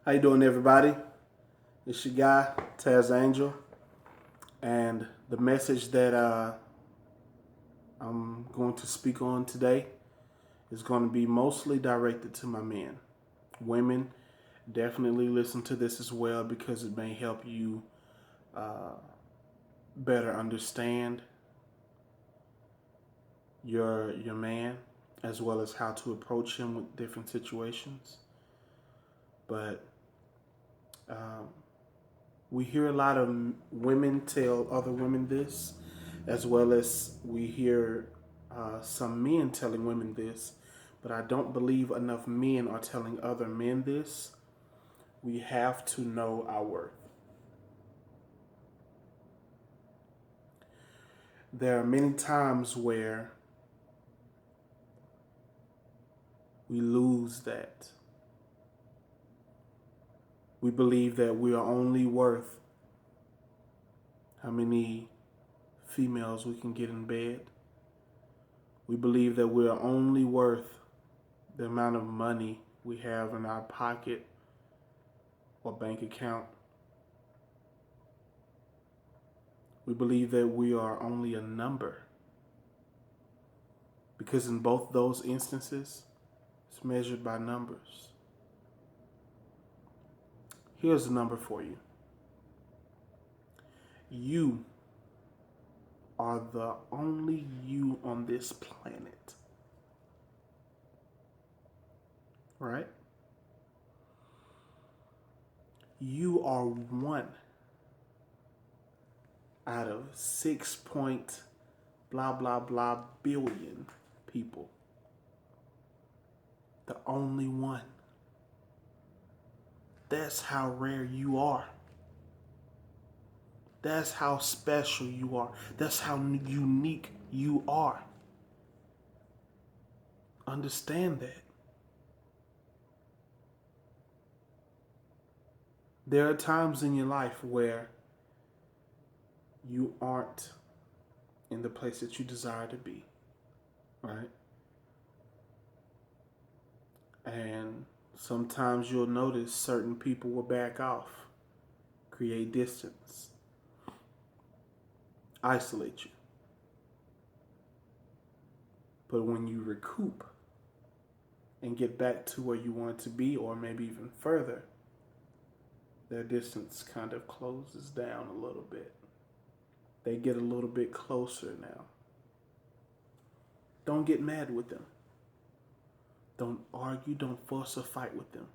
How you doing, everybody? It's your guy, Taz Angel, and the message that I'm going to speak on today is going to be mostly directed to my men. Women, definitely listen to this as well because it may help you uh, better understand your man as well as how to approach him with different situations. But um, we hear a lot of women tell other women this, as well as we hear some men telling women this, but I don't believe enough men are telling other men this. We have to know our worth. There are many times where we lose that. We believe that we are only worth how many females we can get in bed. We believe that we are only worth the amount of money we have in our pocket or bank account. We believe that we are only a number because in both those instances, it's measured by numbers. Here's the number for you. You are the only you on this planet. Right? You are one out of 6 point blah blah blah billion people. The only one. That's how rare you are. That's how special you are. That's how unique you are. Understand that. There are times in your life where you aren't in the place that you desire to be, right? And sometimes you'll notice certain people will back off, create distance, isolate you. But when you recoup and get back to where you want to be, or maybe even further, their distance kind of closes down a little bit. They get a little bit closer now. Don't get mad with them. Don't argue, don't fuss or fight with them.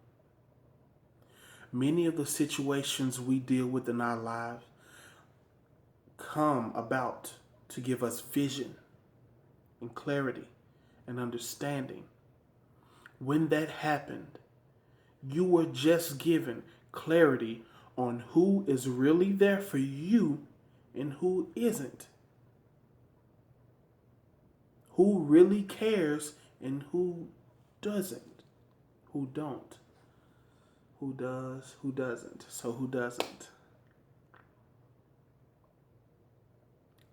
Many of the situations we deal with in our lives come about to give us vision and clarity and understanding. When that happened, you were just given clarity on who is really there for you and who isn't. Who really cares and who doesn't. Who don't. Who does, who doesn't. So who doesn't?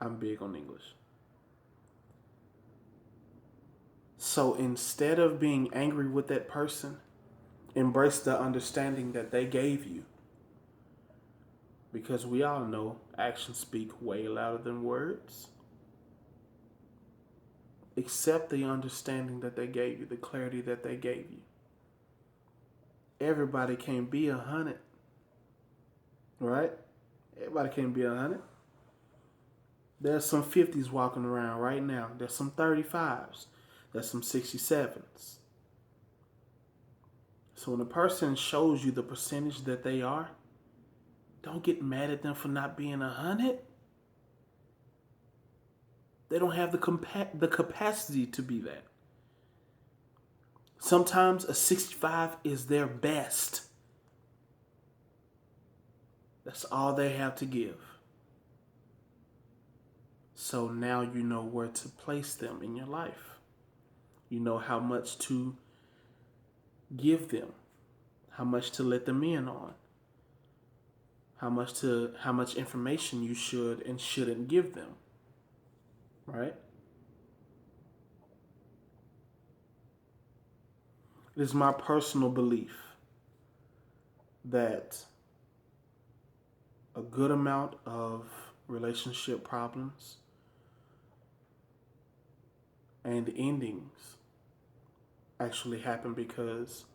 I'm big on English. So instead of being angry with that person, embrace the understanding that they gave you. Because we all know actions speak way louder than words. Accept the understanding that they gave you, the clarity that they gave you. Everybody can't be 100, right? Everybody can't be 100. There's some 50s walking around right now. There's some 35s. There's some 67s. So when a person shows you the percentage that they are, don't get mad at them for not being 100. They don't have the capacity to be that. Sometimes a 65 is their best. That's all they have to give. So now you know where to place them in your life. You know how much to give them, how much to let them in on, how much information you should and shouldn't give them. Right? It is my personal belief that a good amount of relationship problems and endings actually happen because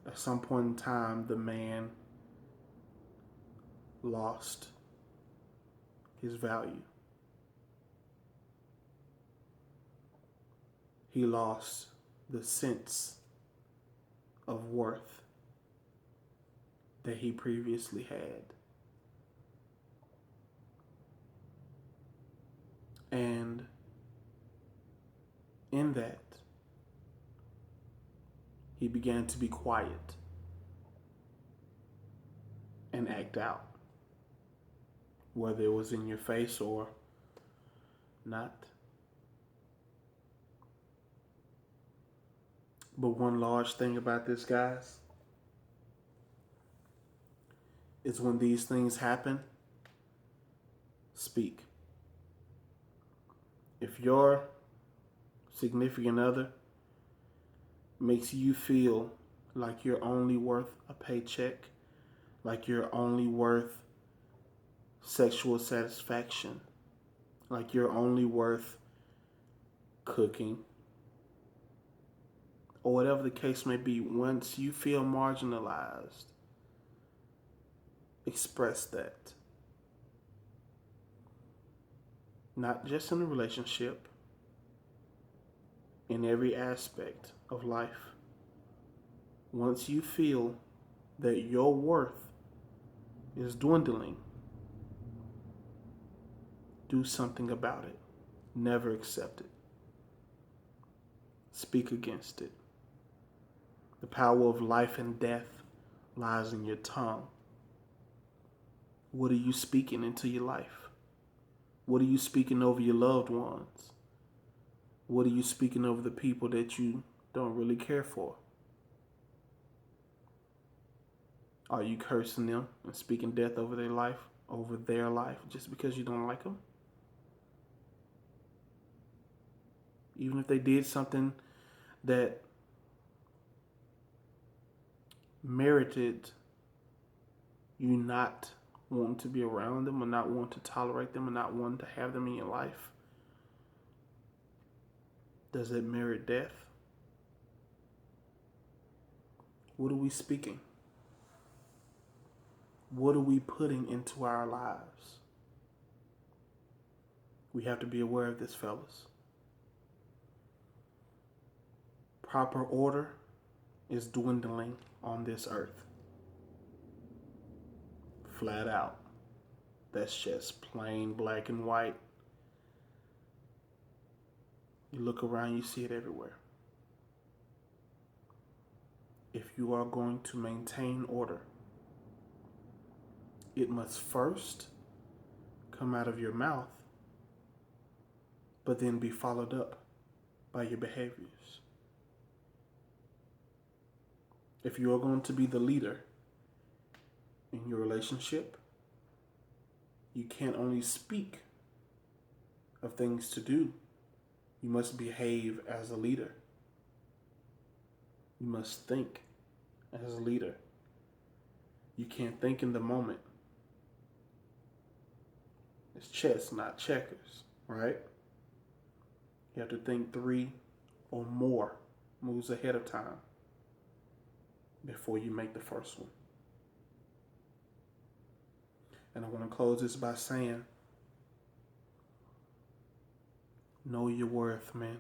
at some point in time the man lost his value. He lost the sense of worth that he previously had. And in that, he began to be quiet and act out, whether it was in your face or not. But one large thing about this, guys, is when these things happen, speak. If your significant other makes you feel like you're only worth a paycheck, like you're only worth sexual satisfaction, like you're only worth cooking, or whatever the case may be, once you feel marginalized, express that. Not just in a relationship, in every aspect of life. Once you feel that your worth is dwindling, do something about it. Never accept it. Speak against it. The power of life and death lies in your tongue. What are you speaking into your life? What are you speaking over your loved ones? What are you speaking over the people that you don't really care for? Are you cursing them and speaking death over their life, just because you don't like them? Even if they did something that merited you not wanting to be around them, or not wanting to tolerate them, or not wanting to have them in your life, does it merit death? What are we speaking? What are we putting into our lives? We have to be aware of this, fellas. Proper order is dwindling on this earth. Flat out. That's just plain black and white. You look around, you see it everywhere. If you are going to maintain order, it must first come out of your mouth, but then be followed up by your behaviors. If you are going to be the leader in your relationship, you can't only speak of things to do. You must behave as a leader. You must think as a leader. You can't think in the moment. It's chess, not checkers, right? You have to think 3 or more moves ahead of time before you make the first one. And I want to close this by saying, know your worth, man.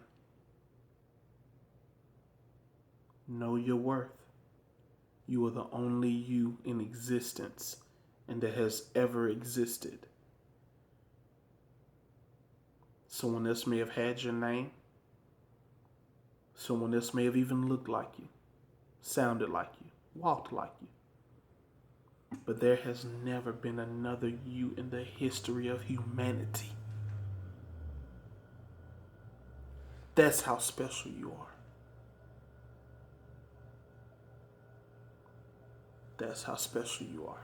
Know your worth. You are the only you in existence and that has ever existed. Someone else may have had your name. Someone else may have even looked like you, sounded like you, walked like you. But there has never been another you in the history of humanity. That's how special you are. That's how special you are.